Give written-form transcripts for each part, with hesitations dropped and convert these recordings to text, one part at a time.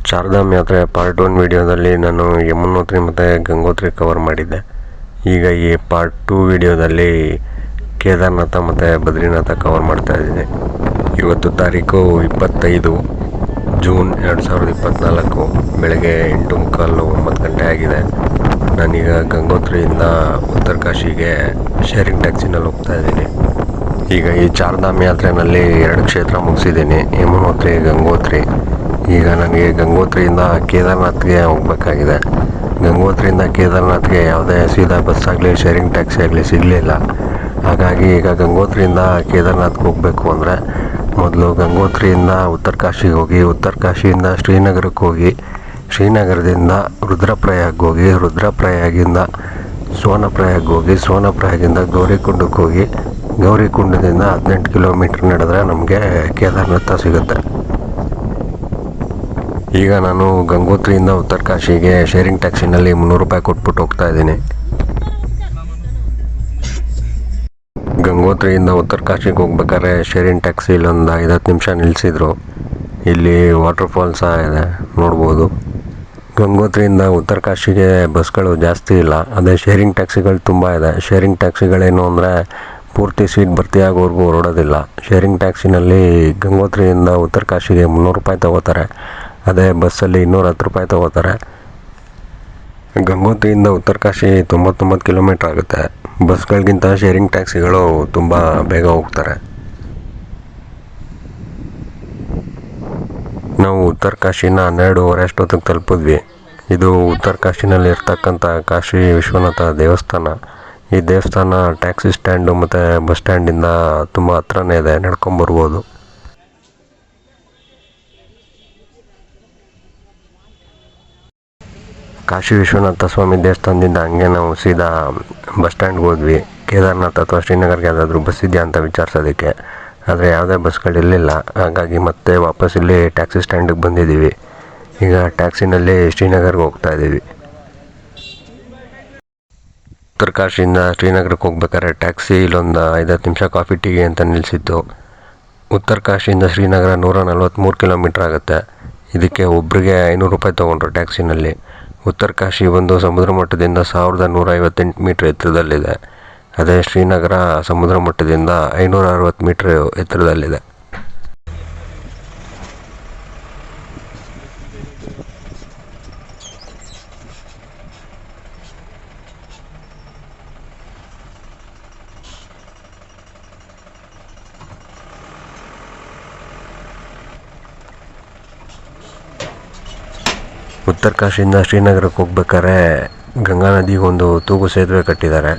ಚಾರ್ಧಾಮ್ ಯಾತ್ರೆ ಪಾರ್ಟ್ 1 ವಿಡಿಯೋದಲ್ಲಿ ನಾನು ಯಮುನೋತ್ರಿ ಮತ್ತು ಗಂಗೋತ್ರಿ ಕವರ್ ಮಾಡಿದ್ದೆ. ಈಗ ಈ ಪಾರ್ಟ್ 2 ವಿಡಿಯೋದಲ್ಲಿ ಕೇದಾರನಾಥ ಮತ್ತು ಬದ್ರಿನಾಥ ಕವರ್ ಮಾಡ್ತಾ ಇದ್ದೀನಿ. ಇವತ್ತು ತಾರೀಕು 25 ಜೂನ್ 2024 ಬೆಳಗ್ಗೆ 8:45 9 ಗಂಟೆ ಆಗಿದೆ. ನಾನೀಗ ಗಂಗೋತ್ರಿಯಿಂದ ಉತ್ತರ ಕಾಶಿಗೆ ಶೇರಿಂಗ್ ಟ್ಯಾಕ್ಸಿನಲ್ಲಿ ಹೋಗ್ತಾ ಇದ್ದೀನಿ. ಈಗ ಈ ಚಾರ್ಧಾಮ್ ಯಾತ್ರೆಯಲ್ಲಿ 2 ಕ್ಷೇತ್ರ ಮುಗಿಸಿದ್ದೀನಿ, ಯಮುನೋತ್ರಿ, ಗಂಗೋತ್ರಿ. ಈಗ ನನಗೆ ಗಂಗೋತ್ರಿಯಿಂದ ಕೇದಾರ್ನಾಥ್ಗೆ ಹೋಗಬೇಕಾಗಿದೆ. ಗಂಗೋತ್ರಿಯಿಂದ ಕೇದಾರ್ನಾಥ್ಗೆ ಯಾವುದೇ ಸೀದಾ ಬಸ್ ಆಗಲಿ ಶೇರಿಂಗ್ ಟ್ಯಾಕ್ಸಿ ಆಗಲಿ ಸಿಗಲಿಲ್ಲ. ಹಾಗಾಗಿ ಈಗ ಗಂಗೋತ್ರಿಯಿಂದ ಕೇದಾರ್ನಾಥ್ಗೆ ಹೋಗಬೇಕು ಅಂದರೆ ಮೊದಲು ಗಂಗೋತ್ರಿಯಿಂದ ಉತ್ತರ ಕಾಶಿಗೆ ಹೋಗಿ, ಉತ್ತರ ಕಾಶಿಯಿಂದ ಶ್ರೀನಗರಕ್ಕೆ ಹೋಗಿ, ಶ್ರೀನಗರದಿಂದ ರುದ್ರಪ್ರಯಾಗ್ ಹೋಗಿ, ರುದ್ರಪ್ರಯಾಗಿಂದ ಸೋನಪ್ರಯಾಗ್ ಹೋಗಿ, ಸೋನಪ್ರಯಾಗಿಂದ ಗೌರಿಕುಂಡಕ್ಕೆ ಹೋಗಿ, ಗೌರಿಕುಂಡದಿಂದ 18 ಕಿಲೋಮೀಟ್ರ್ ನಡೆದ್ರೆ ನಮಗೆ ಕೇದಾರ್ನಾಥ ಸಿಗುತ್ತೆ. ಈಗ ನಾನು ಗಂಗೋತ್ರಿಯಿಂದ ಉತ್ತರ ಕಾಶಿಗೆ ಶೇರಿಂಗ್ ಟ್ಯಾಕ್ಸಿನಲ್ಲಿ 300 ರೂಪಾಯಿ ಕೊಟ್ಬಿಟ್ಟು ಹೋಗ್ತಾ ಇದ್ದೀನಿ. ಗಂಗೋತ್ರಿಯಿಂದ ಉತ್ತರ ಕಾಶಿಗೆ ಹೋಗ್ಬೇಕಾದ್ರೆ ಶೇರಿಂಗ್ ಟ್ಯಾಕ್ಸಿ ಇಲ್ಲೊಂದು 5-10 ನಿಮಿಷ ನಿಲ್ಲಿಸಿದ್ರು. ಇಲ್ಲಿ ವಾಟರ್ ಫಾಲ್ ಸಹ ಇದೆ, ನೋಡ್ಬೋದು. ಗಂಗೋತ್ರಿಯಿಂದ ಉತ್ತರ ಕಾಶಿಗೆ ಬಸ್ಗಳು ಜಾಸ್ತಿ ಇಲ್ಲ, ಅದೇ ಶೇರಿಂಗ್ ಟ್ಯಾಕ್ಸಿಗಳು ತುಂಬ ಇದೆ. ಶೇರಿಂಗ್ ಟ್ಯಾಕ್ಸಿಗಳೇನು ಅಂದರೆ ಪೂರ್ತಿ ಸೀಟ್ ಭರ್ತಿಯಾಗೋವರೆಗೂ ಹೊರಡೋದಿಲ್ಲ. ಶೇರಿಂಗ್ ಟ್ಯಾಕ್ಸಿನಲ್ಲಿ ಗಂಗೋತ್ರಿಯಿಂದ ಉತ್ತರ ಕಾಶಿಗೆ 300 ರೂಪಾಯಿ ತೊಗೋತಾರೆ, ಅದೇ ಬಸ್ಸಲ್ಲಿ 210 ರೂಪಾಯಿ ತೊಗೋತಾರೆ. ಗಂಗೋತ್ರಿಯಿಂದ ಉತ್ತರ ಕಾಶಿ 99 ಕಿಲೋಮೀಟ್ರ್ ಆಗುತ್ತೆ. ಬಸ್ಗಳಿಗಿಂತ ಶೇರಿಂಗ್ ಟ್ಯಾಕ್ಸಿಗಳು ತುಂಬ ಬೇಗ ಹೋಗ್ತಾರೆ. ನಾವು ಉತ್ತರ ಕಾಶಿನ 12:15 ಅಷ್ಟೊತ್ತಿಗೆ ತಲುಪಿದ್ವಿ. ಇದು ಉತ್ತರ ಕಾಶಿನಲ್ಲಿ ಇರ್ತಕ್ಕಂಥ ಕಾಶಿ ವಿಶ್ವನಾಥ ದೇವಸ್ಥಾನ. ಈ ದೇವಸ್ಥಾನ ಟ್ಯಾಕ್ಸಿ ಸ್ಟ್ಯಾಂಡು ಮತ್ತು ಬಸ್ ಸ್ಟ್ಯಾಂಡಿಂದ ತುಂಬ ಹತ್ರನೇ ಇದೆ, ನಡ್ಕೊಂಬರ್ಬೋದು. ಕಾಶಿ ವಿಶ್ವನಾಥ ಸ್ವಾಮಿ ದೇವಸ್ಥಾನದಿಂದ ಹಂಗೆ ನಾವು ಸೀದಾ ಬಸ್ ಸ್ಟ್ಯಾಂಡ್ಗೆ ಹೋದ್ವಿ. ಕೇದಾರ್ನಾಥ್ ಅಥವಾ ಶ್ರೀನಗರ್ಗೆ ಯಾವುದಾದ್ರೂ ಬಸ್ ಇದೆಯಾ ಅಂತ ವಿಚಾರಿಸೋದಕ್ಕೆ. ಆದರೆ ಯಾವುದೇ ಬಸ್ಗಳಿರಲಿಲ್ಲ. ಹಾಗಾಗಿ ಮತ್ತೆ ವಾಪಸ್ ಇಲ್ಲಿ ಟ್ಯಾಕ್ಸಿ ಸ್ಟ್ಯಾಂಡಿಗೆ ಬಂದಿದ್ದೀವಿ. ಈಗ ಟ್ಯಾಕ್ಸಿನಲ್ಲಿ ಶ್ರೀನಗರ್ಗೆ ಹೋಗ್ತಾ ಇದ್ದೀವಿ. ಉತ್ತರ ಕಾಶಿಯಿಂದ ಶ್ರೀನಗರಕ್ಕೆ ಹೋಗ್ಬೇಕಾದ್ರೆ ಟ್ಯಾಕ್ಸಿ ಇಲ್ಲೊಂದು 5-10 ನಿಮಿಷ ಕಾಫಿ ಟೀಗೆ ಅಂತ ನಿಲ್ಲಿಸಿತ್ತು. ಉತ್ತರ ಕಾಶಿಯಿಂದ ಶ್ರೀನಗರ 143 ಕಿಲೋಮೀಟ್ರ್ ಆಗುತ್ತೆ. ಇದಕ್ಕೆ ಒಬ್ಬರಿಗೆ 500 ರೂಪಾಯಿ ತೊಗೊಂಡ್ರು ಟ್ಯಾಕ್ಸಿನಲ್ಲಿ. ಉತ್ತರ ಕಾಶಿ ಬಂದು ಸಮುದ್ರ ಮಟ್ಟದಿಂದ 1158 ಮೀಟ್ರ್ ಎತ್ತರದಲ್ಲಿದೆ. ಅದೇ ಶ್ರೀನಗರ ಸಮುದ್ರ ಮಟ್ಟದಿಂದ 560 ಮೀಟ್ರ್ ಎತ್ತರದಲ್ಲಿದೆ. ಉತ್ತರ ಕಾಶಿಯಿಂದ ಶ್ರೀನಗರಕ್ಕೆ ಹೋಗ್ಬೇಕಾದ್ರೆ ಗಂಗಾ ನದಿಗೆ ಒಂದು ತೂಗು ಸೇತುವೆ ಕಟ್ಟಿದ್ದಾರೆ.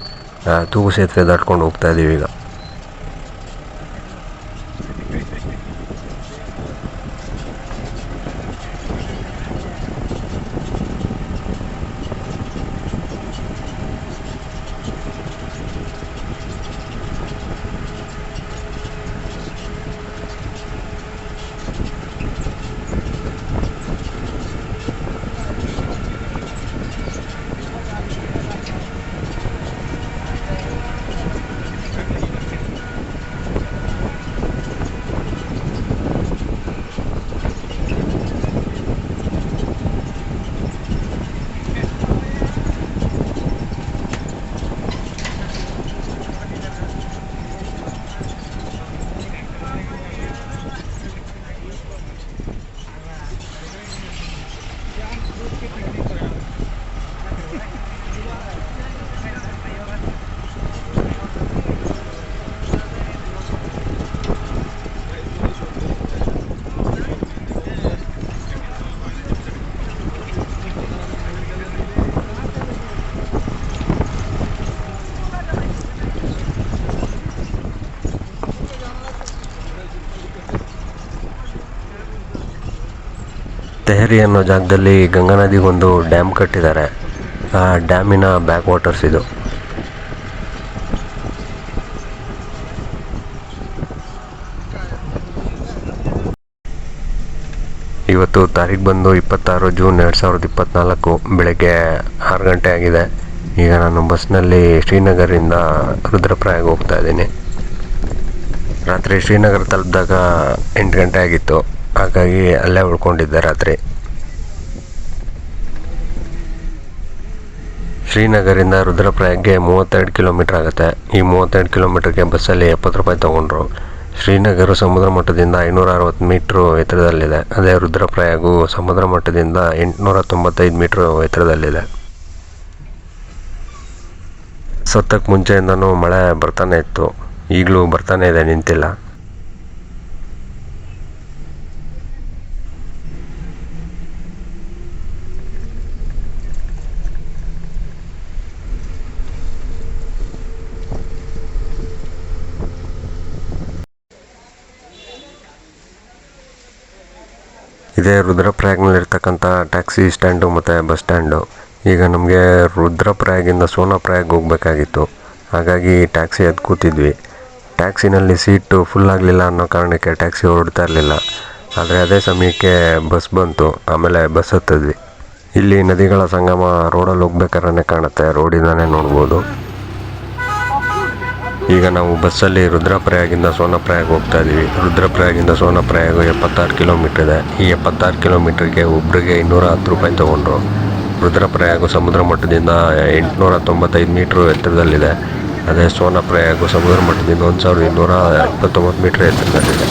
ಆ ತೂಗು ಸೇತುವೆ ದಾಟ್ಕೊಂಡು ಹೋಗ್ತಾ ಇದ್ದೀವಿ ಈಗ. ತೆಹರಿ ಅನ್ನೋ ಜಾಗದಲ್ಲಿ ಗಂಗಾ ನದಿಗೊಂದು ಡ್ಯಾಮ್ ಕಟ್ಟಿದ್ದಾರೆ. ಆ ಡ್ಯಾಮಿನ ಬ್ಯಾಕ್ ವಾಟರ್ಸ್ ಇದು. ಇವತ್ತು ತಾರೀಕು ಬಂದು 26 ಜೂನ್ 2024 ಬೆಳಗ್ಗೆ 6 ಗಂಟೆ ಆಗಿದೆ. ಈಗ ನಾನು ಬಸ್ನಲ್ಲಿ ಶ್ರೀನಗರಿಂದ ರುದ್ರಪ್ರಯಾಗ್ ಹೋಗ್ತಾ ಇದ್ದೀನಿ. ರಾತ್ರಿ ಶ್ರೀನಗರ ತಲುಪಿದಾಗ 8 ಗಂಟೆ ಆಗಿತ್ತು. ಹಾಗಾಗಿ ಅಲ್ಲೇ ಉಳ್ಕೊಂಡಿದ್ದೆ ರಾತ್ರಿ. ಶ್ರೀನಗರಿಂದ ರುದ್ರಪ್ರಯಾಗ್ಗೆ 32 ಕಿಲೋಮೀಟ್ರ್ ಆಗುತ್ತೆ. ಈ 32 ಕಿಲೋಮೀಟ್ರಿಗೆ ಬಸ್ಸಲ್ಲಿ 70 ರೂಪಾಯಿ ತೊಗೊಂಡ್ರು. ಶ್ರೀನಗರ ಸಮುದ್ರ ಮಟ್ಟದಿಂದ 560 ಮೀಟ್ರು ಎತ್ತರದಲ್ಲಿದೆ. ಅದೇ ರುದ್ರಪ್ರಯಾಗು ಸಮುದ್ರ ಮಟ್ಟದಿಂದ 895 ಮೀಟ್ರು ಎತ್ತರದಲ್ಲಿದೆ. ಸತ್ತಕ್ಕೆ ಮುಂಚೆಯಿಂದನೂ ಮಳೆ ಬರ್ತಾನೆ ಇತ್ತು, ಈಗಲೂ ಬರ್ತಾನೆ ಇದೆ, ನಿಂತಿಲ್ಲ. ಇದೇ ರುದ್ರಪ್ರಯಾಗ್ನಲ್ಲಿರ್ತಕ್ಕಂಥ ಟ್ಯಾಕ್ಸಿ ಸ್ಟ್ಯಾಂಡು ಮತ್ತು ಬಸ್ ಸ್ಟ್ಯಾಂಡು. ಈಗ ನಮಗೆ ರುದ್ರಪ್ರಯಾಗಿಂದ ಸೋನಾಪ್ರಯಾಗ್ ಹೋಗಬೇಕಾಗಿತ್ತು, ಹಾಗಾಗಿ ಟ್ಯಾಕ್ಸಿ ಎದ್ದು ಕೂತಿದ್ವಿ. ಟ್ಯಾಕ್ಸಿನಲ್ಲಿ ಸೀಟು ಫುಲ್ ಆಗಲಿಲ್ಲ ಅನ್ನೋ ಕಾರಣಕ್ಕೆ ಟ್ಯಾಕ್ಸಿ ಹೊರಡ್ತಾ ಇರಲಿಲ್ಲ. ಆದರೆ ಅದೇ ಸಮಯಕ್ಕೆ ಬಸ್ ಬಂತು, ಆಮೇಲೆ ಬಸ್ ಹತ್ತಿದ್ವಿ. ಇಲ್ಲಿ ನದಿಗಳ ಸಂಗಮ ರೋಡಲ್ಲಿ ಹೋಗ್ಬೇಕಾದ್ರೆ ಕಾಣುತ್ತೆ, ರೋಡಿಂದಾನೇ ನೋಡ್ಬೋದು. ಈಗ ನಾವು ಬಸ್ಸಲ್ಲಿ ರುದ್ರಪ್ರಯಾಗಿಂದ ಸೋನಾಪ್ರಯಾಗ್ ಹೋಗ್ತಾ ಇದ್ದೀವಿ. ರುದ್ರಪ್ರಯಾಗಿಂದ ಸೋನಾಪ್ರಯಾಗು 76 ಕಿಲೋಮೀಟ್ರ್ ಇದೆ. ಈ 76 ಕಿಲೋಮೀಟ್ರಿಗೆ ಒಬ್ಬರಿಗೆ 210 ರೂಪಾಯಿ ತೊಗೊಂಡ್ರು. ರುದ್ರಪ್ರಯಾಗು ಸಮುದ್ರ ಮಟ್ಟದಿಂದ 895 ಮೀಟ್ರು ಎತ್ತರದಲ್ಲಿದೆ. ಅದೇ ಸೋನಾಪ್ರಯಾಗು ಸಮುದ್ರ ಮಟ್ಟದಿಂದ 1229 ಮೀಟ್ರ್ ಎತ್ತರದಲ್ಲಿದೆ.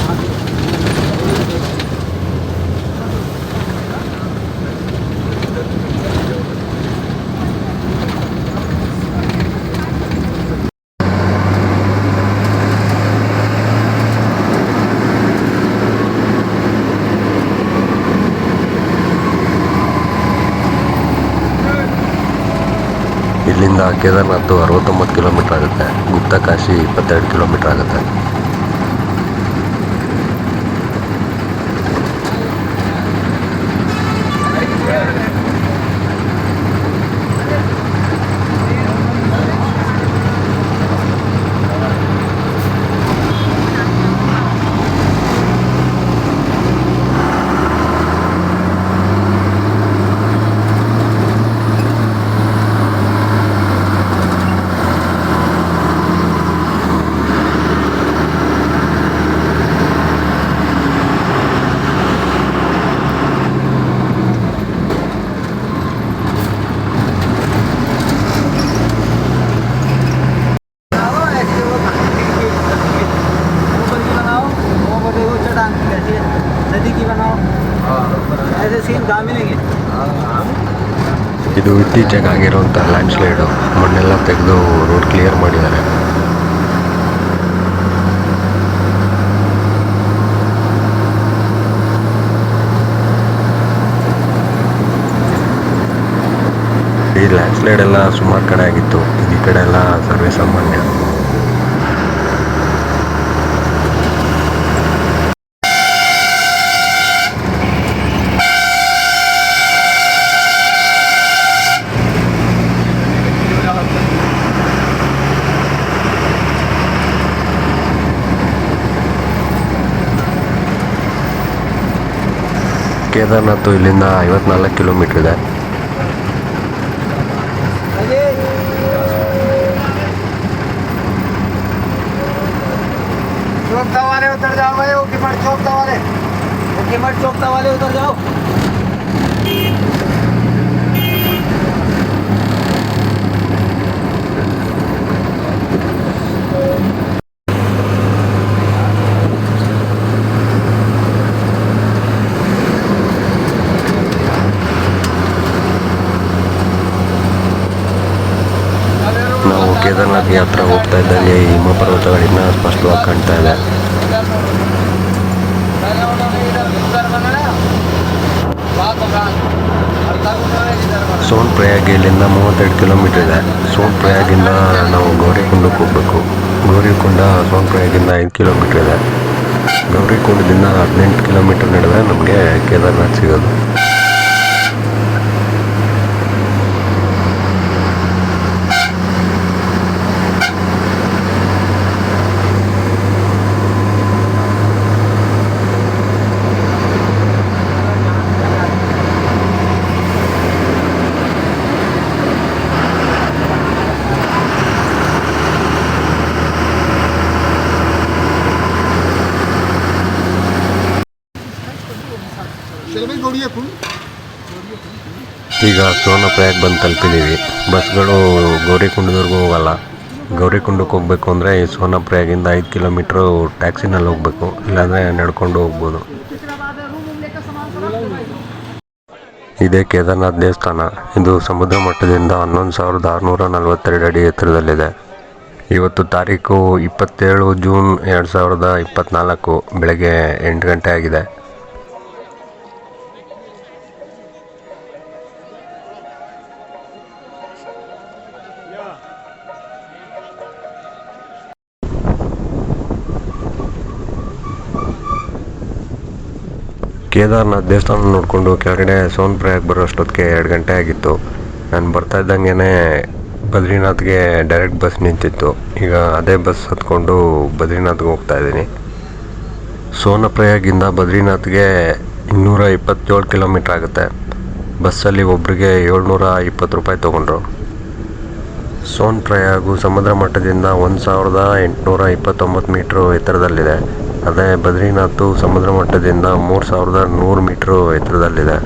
ಇಲ್ಲಿಂದ ಕೇದಾರ್ನಾಥ್ 69 ಕಿಲೋಮೀಟ್ರ್ ಆಗುತ್ತೆ. ಗುಪ್ತಕಾಶಿ 22 ಕಿಲೋಮೀಟ್ರ್ ಆಗುತ್ತೆ. ಇದು ಇತ್ತೀಚೆಗೆ ಆಗಿರುವಂಥ ಲ್ಯಾಂಡ್ ಸ್ಲೈಡು. ಮಣ್ಣೆಲ್ಲ ತೆಗೆದು ರೋಡ್ ಕ್ಲಿಯರ್ ಮಾಡಿದ್ದಾರೆ. ಈ ಲ್ಯಾಂಡ್ ಸ್ಲೈಡ್ ಎಲ್ಲ ಸುಮಾರು ಕಡೆ ಆಗಿತ್ತು, ಈ ಕಡೆ ಎಲ್ಲ ಸರ್ವೇ ಸಾಮಾನ್ಯ. ಕೇದಾರ್ನಾಥ್ ಇಲ್ಲಿಂದ 54 ಕಿಲೋಮೀಟ್ರ್ ಇದೆ. ನಾವು ಕೇದಾರ್ನಾಥ್ ಯಾತ್ರೆ ಹೋಗ್ತಾ ಇದ್ದಂಗೆ ಈ ಹಿಮ ಪರ್ವತಗಳಿಂದ ಸ್ಪಷ್ಟವಾಗಿ ಕಾಣ್ತಾ ಇದೆ. ಸೋನ್ಪ್ರಯಾಗ್ ಇಲ್ಲಿಂದ 32 ಕಿಲೋಮೀಟ್ರ್ ಇದೆ. ಸೋನ್ಪ್ರಯಾಗಿಂದ ನಾವು ಗೌರಿಕುಂಡಕ್ಕೆ ಹೋಗಬೇಕು. ಗೌರಿಕುಂಡ ಸೋನ್ಪ್ರಯಾಗಿಂದ 5 ಕಿಲೋಮೀಟ್ರ್ ಇದೆ. ಗೌರಿಕುಂಡದಿಂದ 18 ಕಿಲೋಮೀಟ್ರ್ ನಡೆದರೆ ನಮಗೆ ಕೇದಾರ್ನಾಥ್ ಸಿಗೋದು. चल भाई गौड़िया फूल ಈಗ ಸೋನಪ್ರಯಾಗ್ ಬಂದು ತಲುಪಿದ್ದೀವಿ. ಬಸ್ಗಳು ಗೌರಿಕುಂಡದವರೆಗೂ ಹೋಗಲ್ಲ. ಗೌರಿಕುಂಡಕ್ಕೆ ಹೋಗಬೇಕು ಅಂದರೆ ಈ ಸೋನಪ್ರಯಾಗಿಂದ 5 ಕಿಲೋಮೀಟ್ರು ಟ್ಯಾಕ್ಸಿನಲ್ಲಿ ಹೋಗಬೇಕು, ಇಲ್ಲಾಂದರೆ ನಡ್ಕೊಂಡು ಹೋಗ್ಬೋದು. ಇದೇ ಕೇದಾರ್ನಾಥ್ ದೇವಸ್ಥಾನ. ಇದು ಸಮುದ್ರ ಮಟ್ಟದಿಂದ 11,642 ಅಡಿ ಎತ್ತರದಲ್ಲಿದೆ. ಇವತ್ತು ತಾರೀಕು 27 ಜೂನ್ 2024 ಬೆಳಗ್ಗೆ 8 ಗಂಟೆ ಆಗಿದೆ. ಕೇದಾರ್ನಾಥ್ ದೇವಸ್ಥಾನ ನೋಡಿಕೊಂಡು ಕೆಳಗಡೆ ಸೋನಪ್ರಯಾಗ್ ಬರೋಷ್ಟೊತ್ತಿಗೆ 2 ಗಂಟೆ ಆಗಿತ್ತು. ನಾನು ಬರ್ತಾ ಇದ್ದಂಗೆ ಬದ್ರಿನಾಥ್ಗೆ ಡೈರೆಕ್ಟ್ ಬಸ್ ನಿಂತಿತ್ತು. ಈಗ ಅದೇ ಬಸ್ ಹತ್ಕೊಂಡು ಬದ್ರಿನಾಥ್ಗೆ ಹೋಗ್ತಾ ಇದ್ದೀನಿ. ಸೋನಪ್ರಯಾಗಿಂದ ಬದ್ರಿನಾಥ್ಗೆ 227 ಕಿಲೋಮೀಟ್ರ್ ಆಗುತ್ತೆ. ಬಸ್ಸಲ್ಲಿ ಒಬ್ಬರಿಗೆ 720 ರೂಪಾಯಿ ತೊಗೊಂಡ್ರು. ಸೋನಪ್ರಯಾಗು ಸಮುದ್ರ ಮಟ್ಟದಿಂದ 1,829 ಮೀಟ್ರು ಎತ್ತರದಲ್ಲಿದೆ. ಅದೇ ಬದ್ರಿನಾಥ್ ಸಮುದ್ರ ಮಟ್ಟದಿಂದ 3,100 ಮೀಟ್ರು ಎತ್ತರದಲ್ಲಿದೆ.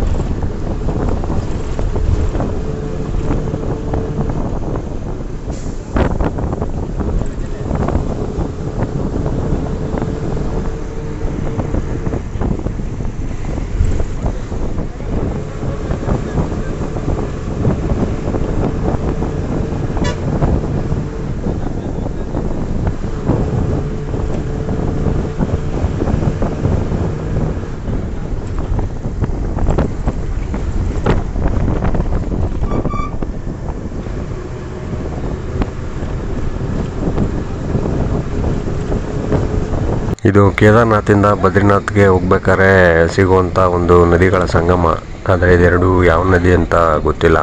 ಇದು ಕೇದಾರ್ನಾಥಿಂದ ಬದ್ರಿನಾಥ್ಗೆ ಹೋಗ್ಬೇಕಾದ್ರೆ ಸಿಗುವಂಥ ಒಂದು ನದಿಗಳ ಸಂಗಮ. ಆದರೆ ಇದೆರಡು ಯಾವ ನದಿ ಅಂತ ಗೊತ್ತಿಲ್ಲ.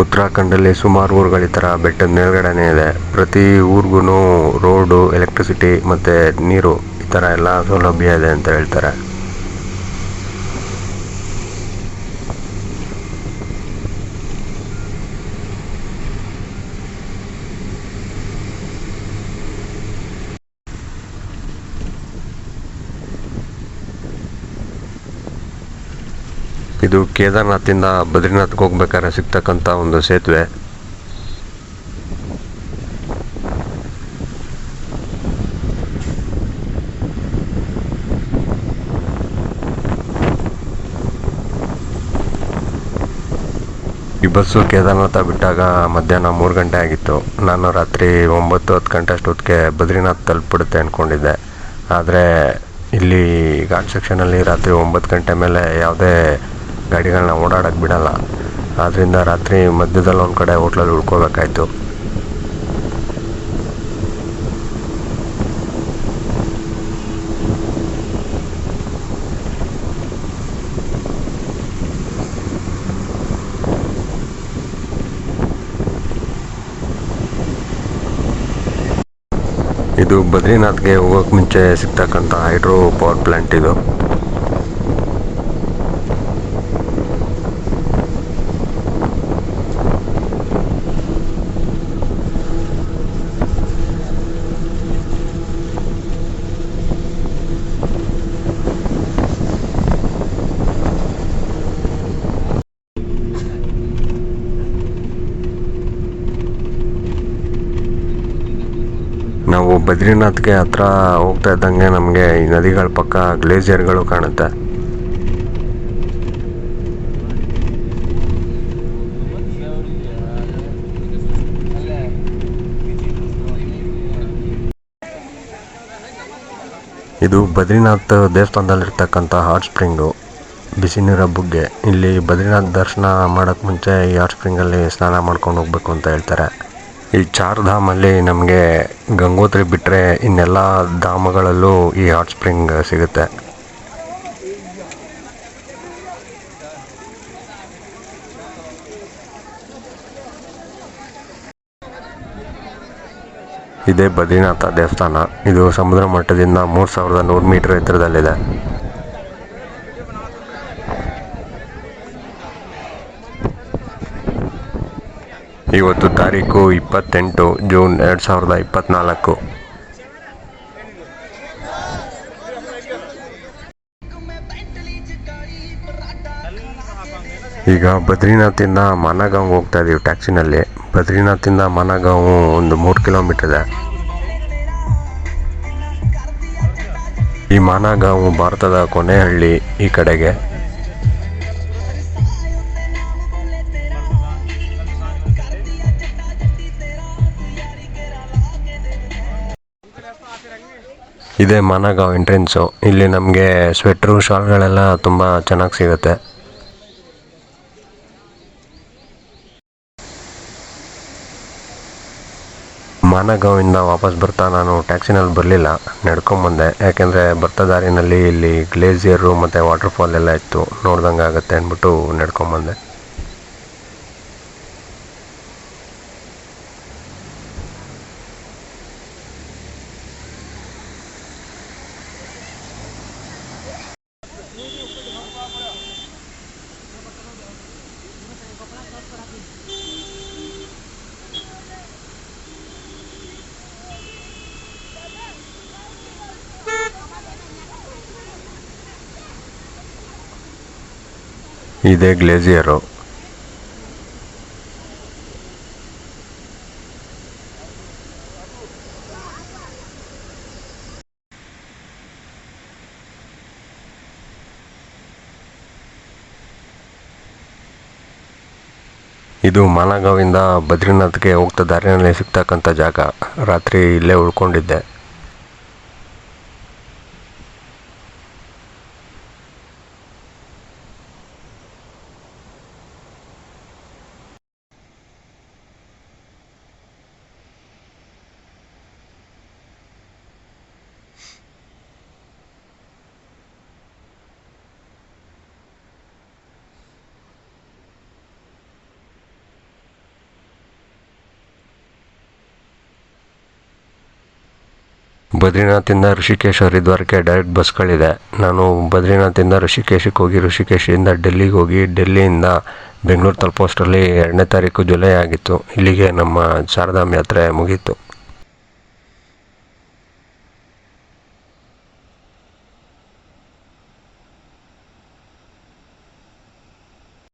ಉತ್ತರಾಖಂಡಲ್ಲಿ ಸುಮಾರು ಊರುಗಳು ಈ ಥರ ಬೆಟ್ಟದ ಮೇಲ್ಗಡೆನೇ ಇದೆ. ಪ್ರತಿ ಊರಿಗೂ ರೋಡು, ಎಲೆಕ್ಟ್ರಿಸಿಟಿ ಮತ್ತು ನೀರು ಈ ಥರ ಎಲ್ಲ ಸೌಲಭ್ಯ ಇದೆ ಅಂತ ಹೇಳ್ತಾರೆ. ಇದು ಕೇದಾರ್ನಾಥಿಂದ ಬದ್ರಿನಾಥ್ಗೆ ಹೋಗ್ಬೇಕಾದ್ರೆ ಸಿಗ್ತಕ್ಕಂಥ ಒಂದು ಸೇತುವೆ. ಈ ಬಸ್ಸು ಕೇದಾರ್ನಾಥ ಬಿಟ್ಟಾಗ ಮಧ್ಯಾಹ್ನ 3 ಗಂಟೆ ಆಗಿತ್ತು. ನಾನು ರಾತ್ರಿ 9-10 ಗಂಟೆ ಅಷ್ಟೊತ್ತಿಗೆ ಬದ್ರಿನಾಥ್ ತಲುಪಿಬಿಡುತ್ತೆ ಅಂದ್ಕೊಂಡಿದ್ದೆ. ಆದರೆ ಇಲ್ಲಿ ಘಾಟ್ ಸೆಕ್ಷನಲ್ಲಿ ರಾತ್ರಿ 9 ಗಂಟೆ ಮೇಲೆ ಯಾವುದೇ ಗಾಡಿಗಳನ್ನ ಓಡಾಡೋಕ್ಕೆ ಬಿಡಲ್ಲ. ಆದ್ದರಿಂದ ರಾತ್ರಿ ಮಧ್ಯದಲ್ಲಿ ಒಂದು ಕಡೆ ಹೋಟ್ಲಲ್ಲಿ ಉಳ್ಕೋಬೇಕಾಯ್ತು. ಇದು ಬದ್ರಿನಾಥ್ಗೆ ಹೋಗೋಕ್ಕೆ ಮುಂಚೆ ಸಿಗ್ತಕ್ಕಂಥ ಹೈಡ್ರೋ ಪವರ್ ಪ್ಲ್ಯಾಂಟ್ ಇದು. ನಾವು ಬದ್ರಿನಾಥ್ಗೆ ಹತ್ರ ಹೋಗ್ತಾ ಇದ್ದಂಗೆ ನಮಗೆ ಈ ನದಿಗಳ ಪಕ್ಕ ಗ್ಲೇಸಿಯರ್ಗಳು ಕಾಣುತ್ತೆ. ಇದು ಬದ್ರಿನಾಥ್ ದೇವಸ್ಥಾನದಲ್ಲಿರ್ತಕ್ಕಂಥ ಹಾಟ್ ಸ್ಪ್ರಿಂಗು, ಬಿಸಿ ನೀರ ಬುಗ್ಗೆ. ಇಲ್ಲಿ ಬದ್ರಿನಾಥ್ ದರ್ಶನ ಮಾಡೋಕ್ಕೆ ಮುಂಚೆ ಈ ಹಾಟ್ ಸ್ಪ್ರಿಂಗಲ್ಲಿ ಸ್ನಾನ ಮಾಡ್ಕೊಂಡು ಹೋಗ್ಬೇಕು ಅಂತ ಹೇಳ್ತಾರೆ. ಈ 4 ಧಾಮಲ್ಲಿ ನಮಗೆ ಗಂಗೋತ್ರಿ ಬಿಟ್ಟರೆ ಇನ್ನೆಲ್ಲ ಧಾಮಗಳಲ್ಲೂ ಈ ಹಾಟ್ ಸ್ಪ್ರಿಂಗ್ ಸಿಗುತ್ತೆ. ಇದೇ ಬದ್ರಿನಾಥ ದೇವಸ್ಥಾನ. ಇದು ಸಮುದ್ರ ಮಟ್ಟದಿಂದ 3100 ಮೀಟರ್ ಎತ್ತರದಲ್ಲಿದೆ. ಇವತ್ತು ತಾರೀಕು 28 ಜೂನ್ 2024. ಈಗ ಬದ್ರಿನಾಥಿಂದ ಮಾನಗಾಂವ್ ಹೋಗ್ತಾ ಇದೀವಿ ಟ್ಯಾಕ್ಸಿನಲ್ಲಿ. ಬದ್ರಿನಾಥಿಂದ ಮಾನಗಾಂವ್ ಒಂದು 3 ಕಿಲೋಮೀಟರ್ ಇದೆ. ಈ ಮಾನಗಾಂವ್ ಭಾರತದ ಕೊನೆ ಹಳ್ಳಿ ಈ ಕಡೆಗೆ. ಇದೇ ಮಾನಗಾಂವ್ ಎಂಟ್ರೆನ್ಸು. ಇಲ್ಲಿ ನಮಗೆ ಸ್ವೆಟ್ರು ಶಾಲ್ಗಳೆಲ್ಲ ತುಂಬ ಚೆನ್ನಾಗಿ ಸಿಗುತ್ತೆ. ಮಾನಗಾಂವಿಂದ ವಾಪಸ್ ಬರ್ತಾ ನಾನು ಟ್ಯಾಕ್ಸಿನಲ್ಲಿ ಬರಲಿಲ್ಲ, ನಡ್ಕೊಂಬಂದೆ. ಯಾಕೆಂದರೆ ಬರ್ತಾ ದಾರಿನಲ್ಲಿ ಇಲ್ಲಿ ಗ್ಲೇಸಿಯರು ಮತ್ತು ವಾಟರ್ಫಾಲ್ ಎಲ್ಲ ಇತ್ತು, ನೋಡ್ದಂಗೆ ಆಗುತ್ತೆ ಅಂದ್ಬಿಟ್ಟು ನಡ್ಕೊಂಬಂದೆ. ಇದೇ ಗ್ಲೇಸಿಯರು. ಇದು ಮಾನಗಾಂವಿಂದ ಬದ್ರಿನಾಥ್ಗೆ ಹೋಗ್ತಾ ದಾರಿನಲ್ಲಿ ಸಿಗ್ತಕ್ಕಂಥ ಜಾಗ. ರಾತ್ರಿ ಇಲ್ಲೇ ಉಳ್ಕೊಂಡಿದ್ದೆ. ಬದ್ರಿನಾಥಿಂದ ಋಷಿಕೇಶ್ ಹರಿದ್ವಾರಕ್ಕೆ ಡೈರೆಕ್ಟ್ ಬಸ್ಗಳಿದೆ. ನಾನು ಬದ್ರಿನಾಥಿಂದ ಋಷಿಕೇಶಕ್ಕೆ ಹೋಗಿ, ಋಷಿಕೇಶಿಂದ ಡೆಲ್ಲಿಗೆ ಹೋಗಿ, ಡೆಲ್ಲಿಯಿಂದ ಬೆಂಗಳೂರು ತಲುಪೋಷ್ಟರಲ್ಲಿ 2ನೇ ತಾರೀಕು ಜುಲೈ ಆಗಿತ್ತು. ಇಲ್ಲಿಗೆ ನಮ್ಮ ಚಾರ್ಧಾಮ್ ಯಾತ್ರೆ ಮುಗೀತು.